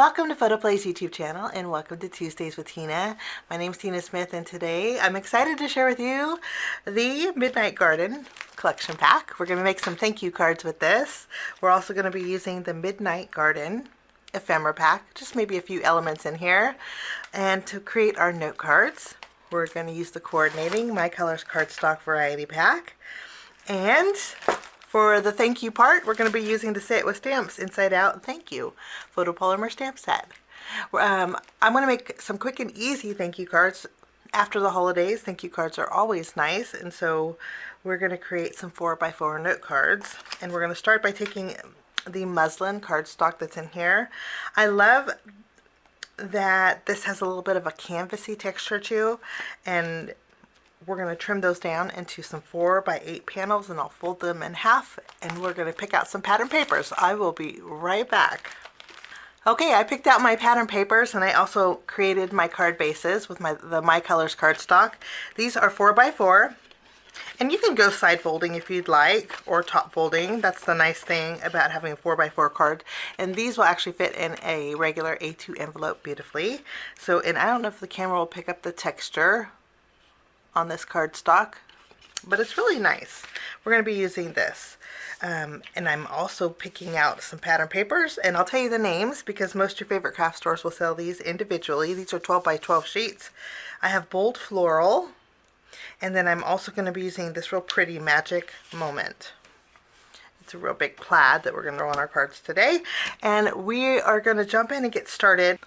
Welcome to PhotoPlay's YouTube channel and welcome to Tuesdays with Tina. My name's Tina Smith and today I'm excited to share with you the Midnight Garden collection pack. We're going to make some thank you cards with this. We're also going to be using the Midnight Garden ephemera pack, just maybe a few elements in here. And to create our note cards, we're going to use the coordinating My Colors Cardstock Variety Pack. And for the thank you part, we're going to be using the Say It With Stamps Inside Out Thank You photopolymer stamp set. I'm going to make some quick and easy thank you cards after the holidays. Thank you cards are always nice, and so we're going to create some 4x4 note cards. And we're going to start by taking the muslin cardstock that's in here. I love that this has a little bit of a canvasy texture too, and we're going to trim those down into some 4x8 panels, and I'll fold them in half, and we're going to pick out some pattern papers. I will be right back. Okay, I picked out my pattern papers, and I also created my card bases with the My Colors cardstock. These are 4x4, and you can go side folding if you'd like, or top folding. That's the nice thing about having a 4x4 card. And these will actually fit in a regular A2 envelope beautifully. So, and I don't know if the camera will pick up the texture on this cardstock, but it's really nice. We're going to be using this. And I'm also picking out some pattern papers, and I'll tell you the names because most of your favorite craft stores will sell these individually. These are 12x12 sheets. I have Bold Floral, and then I'm also going to be using this real pretty Magic Moment. It's a real big plaid that we're going to draw on our cards today, and we are going to jump in and get started.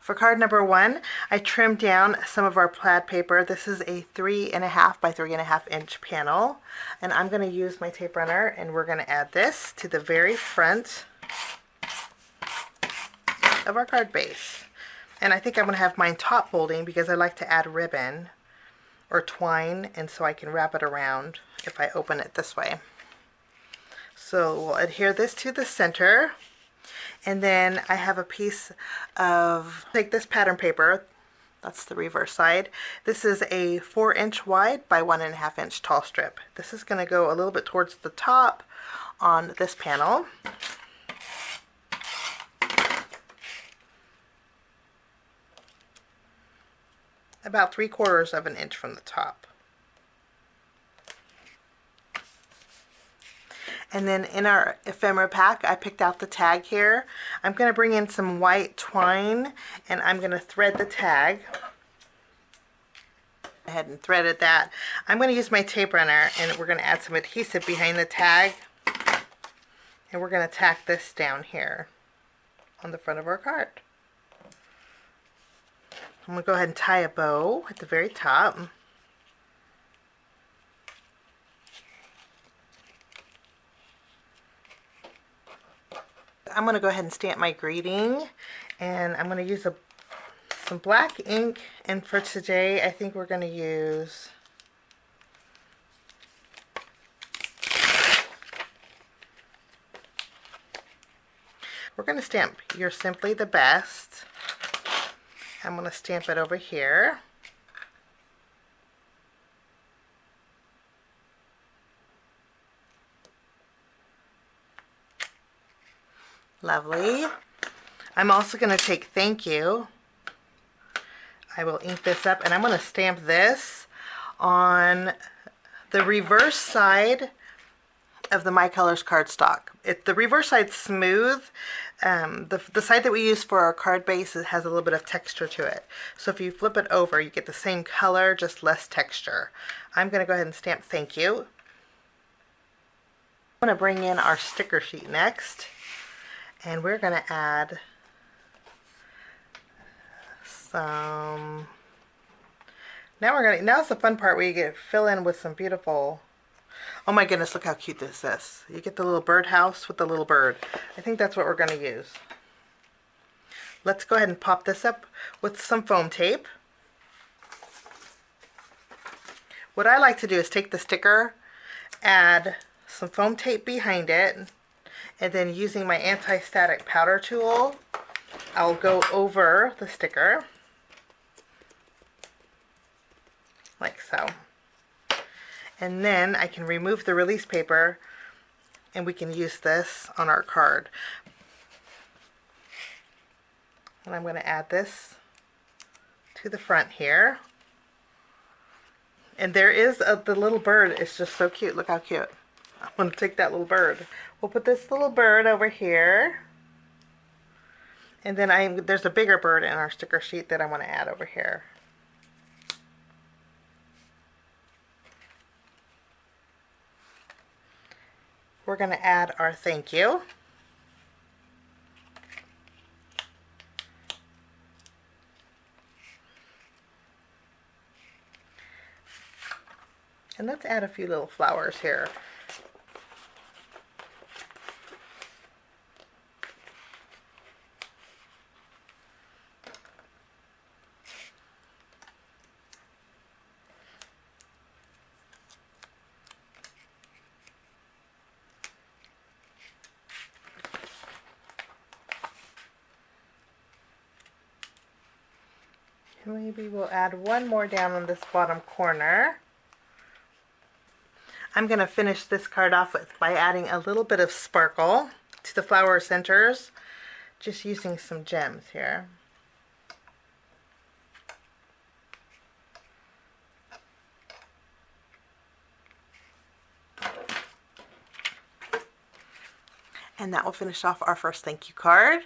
For card number 1, I trimmed down some of our plaid paper. This is a 3.5 by 3.5 inch panel, and I'm going to use my tape runner, and we're going to add this to the very front of our card base. And I think I'm going to have mine top folding because I like to add ribbon or twine, and so I can wrap it around if I open it this way. So we'll adhere this to the center. And then I have a piece of, take this pattern paper, that's the reverse side. This is a 4-inch wide by 1.5 inch tall strip. This is going to go a little bit towards the top on this panel. About 3/4 of an inch from the top. And then in our ephemera pack, I picked out the tag here. I'm going to bring in some white twine, and I'm going to thread the tag. Go ahead and threaded that. I'm going to use my tape runner, and we're going to add some adhesive behind the tag. And we're going to tack this down here on the front of our card. I'm going to go ahead and tie a bow at the very top. I'm going to go ahead and stamp my greeting, and I'm going to use some black ink, and for today I think we're going to use stamp You're Simply the Best. I'm going to stamp it over here. Lovely. I'm also going to take Thank You. I will ink this up, and I'm going to stamp this on the reverse side of the My Colors cardstock. The reverse side's smooth. The side that we use for our card base has a little bit of texture to it. So if you flip it over, you get the same color, just less texture. I'm going to go ahead and stamp Thank You. I'm going to bring in our sticker sheet next. And we're going to add some, now's the fun part where you get fill in with some beautiful, oh my goodness, look how cute this is. You get the little birdhouse with the little bird. I think that's what we're going to use. Let's go ahead and pop this up with some foam tape. What I like to do is take the sticker, add some foam tape behind it, and then using my anti-static powder tool, I'll go over the sticker, like so. And then I can remove the release paper, and we can use this on our card. And I'm going to add this to the front here. And there is the little bird is just so cute. Look how cute. I'm going to take that little bird. We'll put this little bird over here. And then there's a bigger bird in our sticker sheet that I want to add over here. We're going to add our thank you. And let's add a few little flowers here. And maybe we'll add one more down on this bottom corner. I'm going to finish this card off by adding a little bit of sparkle to the flower centers, just using some gems here. And that will finish off our first thank you card.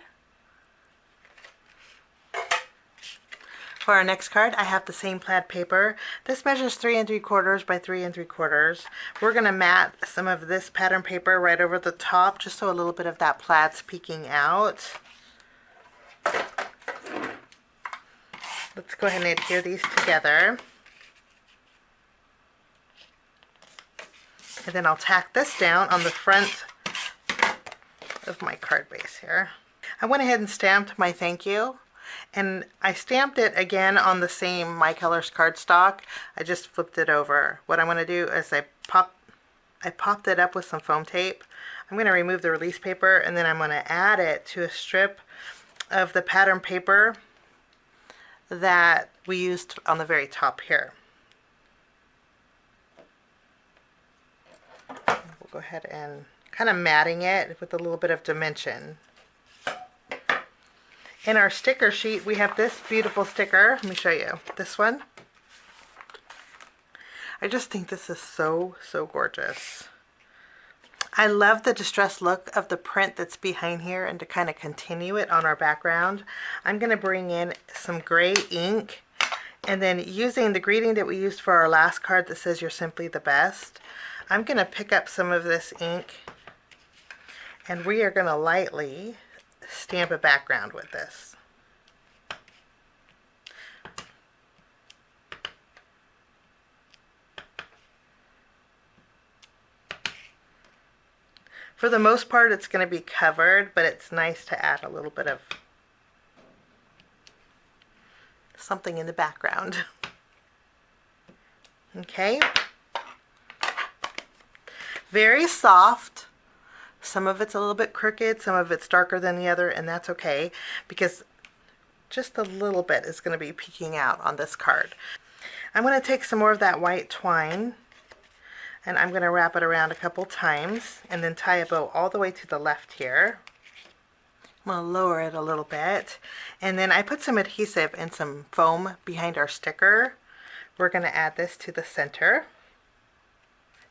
For our next card, I have the same plaid paper. This measures 3 3/4 by 3 3/4. We're going to mat some of this pattern paper right over the top, just so a little bit of that plaid's peeking out. Let's go ahead and adhere these together. And then I'll tack this down on the front of my card base here. I went ahead and stamped my thank you. And I stamped it again on the same My Colors cardstock. I just flipped it over. What I'm going to do is I popped it up with some foam tape. I'm going to remove the release paper, and then I'm going to add it to a strip of the pattern paper that we used on the very top here. We'll go ahead and kind of matting it with a little bit of dimension. In our sticker sheet, we have this beautiful sticker. Let me show you. This one. I just think this is so, so gorgeous. I love the distressed look of the print that's behind here, and to kind of continue it on our background, I'm going to bring in some gray ink, and then using the greeting that we used for our last card that says "You're simply the best," I'm going to pick up some of this ink, and we are going to lightly stamp a background with this. For the most part, it's going to be covered, but it's nice to add a little bit of something in the background. Okay. Very soft. Some of it's a little bit crooked, some of it's darker than the other, and that's okay, because just a little bit is going to be peeking out on this card. I'm going to take some more of that white twine, and I'm going to wrap it around a couple times, and then tie a bow all the way to the left here. I'm going to lower it a little bit, and then I put some adhesive and some foam behind our sticker. We're going to add this to the center.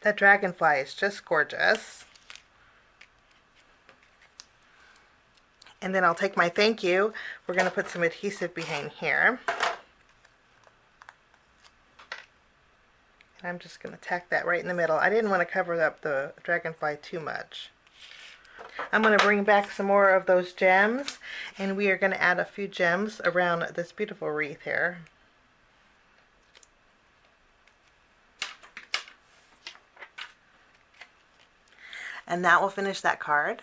That dragonfly is just gorgeous. And then I'll take my thank you. We're going to put some adhesive behind here. And I'm just going to tack that right in the middle. I didn't want to cover up the dragonfly too much. I'm going to bring back some more of those gems, and we are going to add a few gems around this beautiful wreath here. And that will finish that card.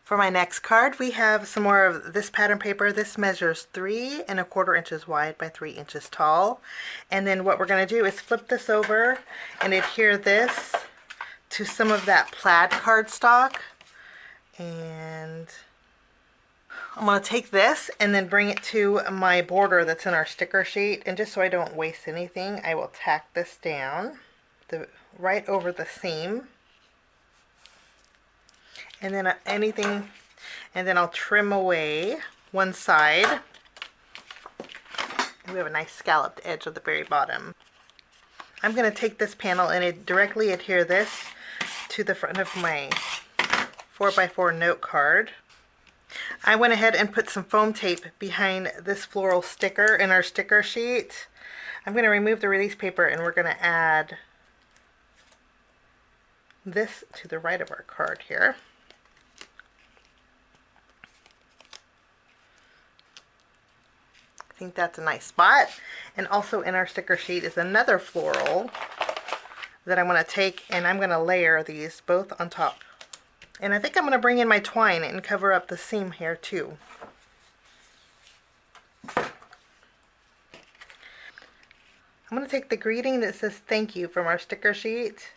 For my next card, we have some more of this pattern paper. This measures 3 1/4 inches wide by 3 inches tall. And then what we're going to do is flip this over and adhere this to some of that plaid cardstock. And I'm going to take this and then bring it to my border that's in our sticker sheet. And just so I don't waste anything, I will tack this down right over the seam. and then anything, and then I'll trim away one side. We have a nice scalloped edge at the very bottom. I'm going to take this panel and directly adhere this to the front of my 4x4 note card. I went ahead and put some foam tape behind this floral sticker in our sticker sheet. I'm going to remove the release paper and we're going to add this to the right of our card here. I think that's a nice spot. And also in our sticker sheet is another floral that I'm going to take and I'm going to layer these both on top. And I think I'm going to bring in my twine and cover up the seam here too. I'm going to take the greeting that says thank you from our sticker sheet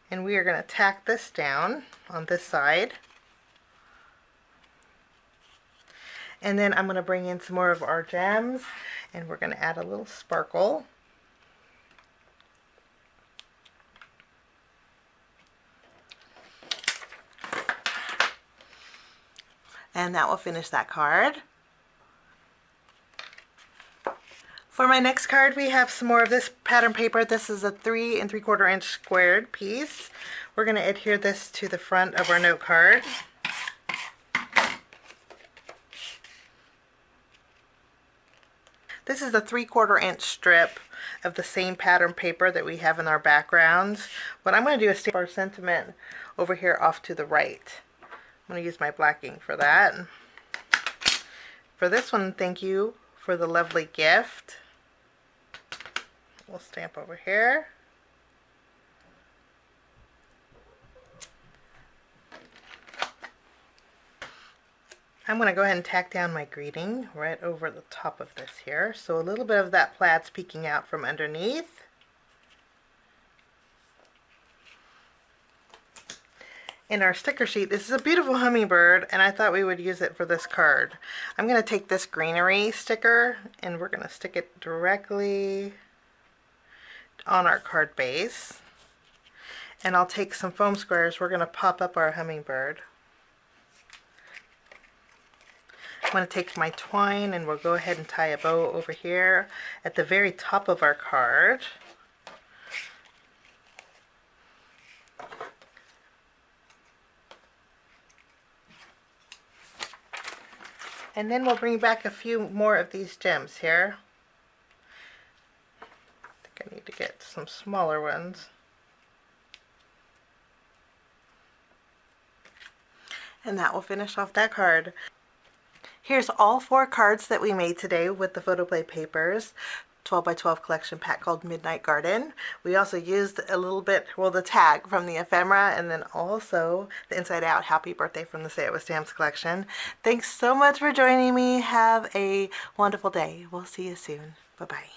and we are going to tack this down on this side. And then I'm going to bring in some more of our gems and we're going to add a little sparkle. And that will finish that card. For my next card, we have some more of this pattern paper. This is a 3 3/4 inch squared piece. We're going to adhere this to the front of our note card. This is a 3/4 inch strip of the same pattern paper that we have in our backgrounds. What I'm going to do is stamp our sentiment over here off to the right. I'm going to use my black ink for that. For this one, thank you for the lovely gift. We'll stamp over here. I'm going to go ahead and tack down my greeting right over the top of this here. So a little bit of that plaid's peeking out from underneath. In our sticker sheet, this is a beautiful hummingbird and I thought we would use it for this card. I'm going to take this greenery sticker and we're going to stick it directly on our card base. And I'll take some foam squares. We're going to pop up our hummingbird. I'm going to take my twine and we'll go ahead and tie a bow over here at the very top of our card. And then we'll bring back a few more of these gems here. I think I need to get some smaller ones. And that will finish off that card. Here's all 4 cards that we made today with the PHOTOPLAY papers. 12x12 collection pack called Midnight Garden. We also used a little bit, well, the tag from the Ephemera and then also the Inside Out Happy Birthday from the Say It With Stamps collection. Thanks so much for joining me. Have a wonderful day. We'll see you soon. Bye-bye.